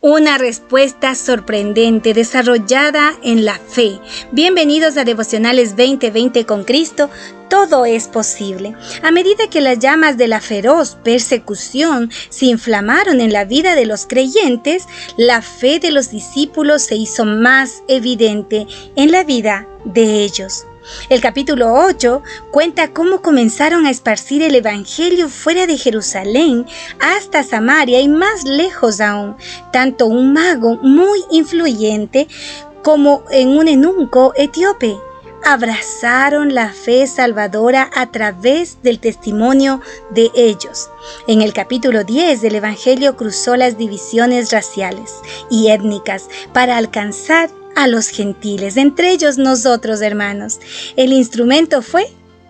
Una respuesta sorprendente desarrollada en la fe. Bienvenidos a Devocionales 2020 con Cristo. Todo es posible. A medida que las llamas de la feroz persecución se inflamaron en la vida de los creyentes, la fe de los discípulos se hizo más evidente en la vida de ellos. El capítulo 8 cuenta cómo comenzaron a esparcir el evangelio fuera de Jerusalén hasta Samaria y más lejos aún. Tanto un mago muy influyente como un eunuco etíope abrazaron la fe salvadora a través del testimonio de ellos. En el capítulo 10 del Evangelio cruzó las divisiones raciales y étnicas para alcanzar a los gentiles, entre ellos nosotros, hermanos. El instrumento fue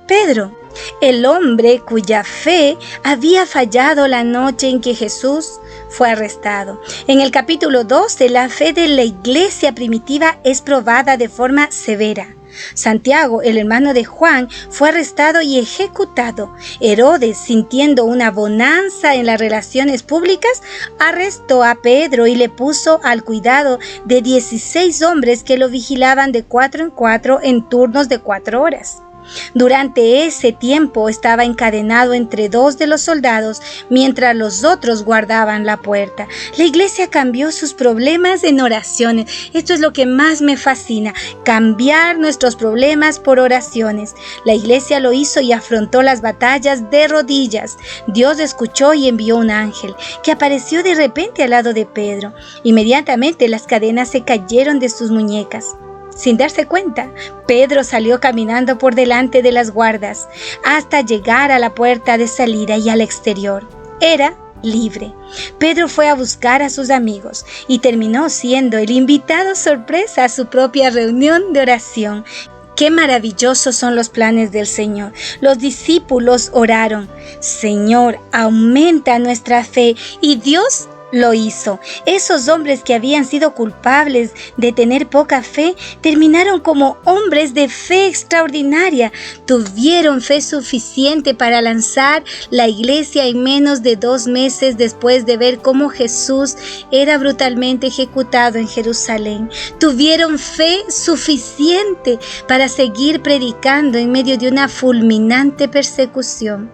Pedro, el hombre cuya fe había fallado la noche en que Jesús fue arrestado. En el capítulo 12, la fe de la iglesia primitiva es probada de forma severa. Santiago, el hermano de Juan, fue arrestado y ejecutado. Herodes, sintiendo una bonanza en las relaciones públicas, arrestó a Pedro y le puso al cuidado de 16 hombres que lo vigilaban de 4 en 4 en turnos de 4 horas. Durante ese tiempo estaba encadenado entre 2 de los soldados, mientras los otros guardaban la puerta. La iglesia cambió sus problemas en oraciones. Esto es lo que más me fascina, cambiar nuestros problemas por oraciones. La iglesia lo hizo y afrontó las batallas de rodillas. Dios escuchó y envió un ángel que apareció de repente al lado de Pedro. Inmediatamente las cadenas se cayeron de sus muñecas. Sin darse cuenta, Pedro salió caminando por delante de las guardas hasta llegar a la puerta de salida y al exterior. Era libre. Pedro fue a buscar a sus amigos y terminó siendo el invitado sorpresa a su propia reunión de oración. ¡Qué maravillosos son los planes del Señor! Los discípulos oraron: Señor, aumenta nuestra fe, y Dios lo hizo. Esos hombres que habían sido culpables de tener poca fe terminaron como hombres de fe extraordinaria. Tuvieron fe suficiente para lanzar la iglesia en menos de 2 meses después de ver cómo Jesús era brutalmente ejecutado en Jerusalén. Tuvieron fe suficiente para seguir predicando en medio de una fulminante persecución.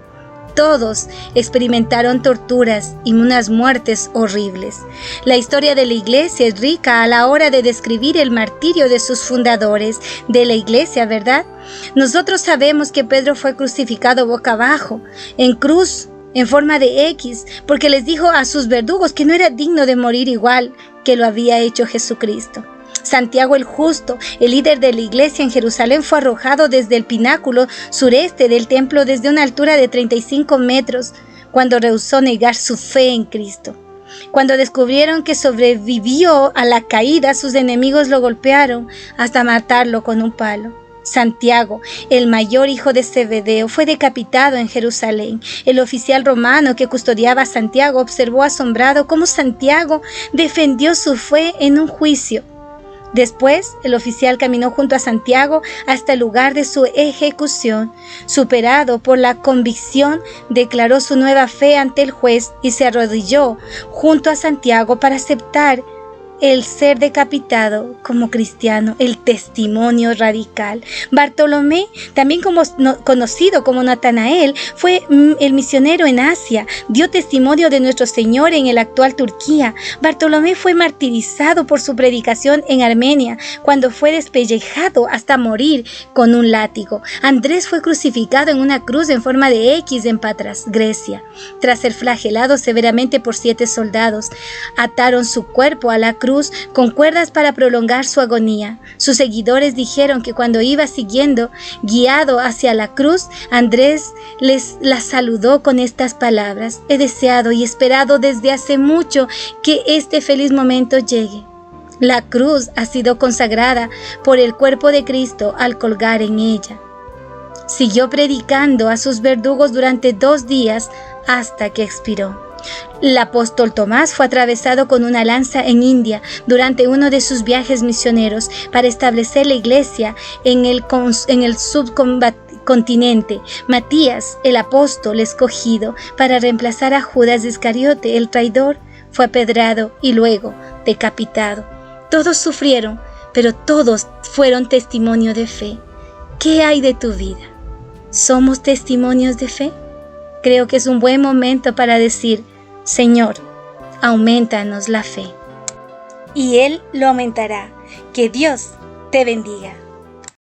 Todos experimentaron torturas y unas muertes horribles. La historia de la iglesia es rica a la hora de describir el martirio de sus fundadores de la iglesia, ¿verdad? Nosotros sabemos que Pedro fue crucificado boca abajo, en cruz, en forma de X, porque les dijo a sus verdugos que no era digno de morir igual que lo había hecho Jesucristo. Santiago el justo, el líder de la iglesia en Jerusalén, fue arrojado desde el pináculo sureste del templo desde una altura de 35 metros cuando rehusó negar su fe en Cristo. Cuando descubrieron que sobrevivió a la caída, sus enemigos lo golpearon hasta matarlo con un palo. Santiago, el mayor hijo de Zebedeo, fue decapitado en Jerusalén. El oficial romano que custodiaba a Santiago observó asombrado cómo Santiago defendió su fe en un juicio. Después, el oficial caminó junto a Santiago hasta el lugar de su ejecución. Superado por la convicción, declaró su nueva fe ante el juez y se arrodilló junto a Santiago para aceptar el ser decapitado como cristiano, el testimonio radical. Bartolomé, también conocido como Natanael, fue el misionero en Asia. Dio testimonio de nuestro Señor en el actual Turquía. Bartolomé fue martirizado por su predicación en Armenia, cuando fue despellejado hasta morir con un látigo. Andrés fue crucificado en una cruz en forma de X en Patras, Grecia. Tras ser flagelado severamente por 7 soldados, ataron su cuerpo a la cruz con cuerdas para prolongar su agonía. Sus seguidores dijeron que cuando iba guiado hacia la cruz, Andrés la saludó con estas palabras: he deseado y esperado desde hace mucho que este feliz momento llegue. La cruz ha sido consagrada por el cuerpo de Cristo al colgar en ella. Siguió predicando a sus verdugos durante 2 días hasta que expiró. El apóstol Tomás fue atravesado con una lanza en India durante uno de sus viajes misioneros para establecer la iglesia en el subcontinente. Matías, el apóstol escogido para reemplazar a Judas Iscariote, el traidor, fue apedrado y luego decapitado. Todos sufrieron, pero todos fueron testimonio de fe. ¿Qué hay de tu vida? ¿Somos testimonios de fe? Creo que es un buen momento para decir: Señor, aumentanos la fe. Y Él lo aumentará. Que Dios te bendiga.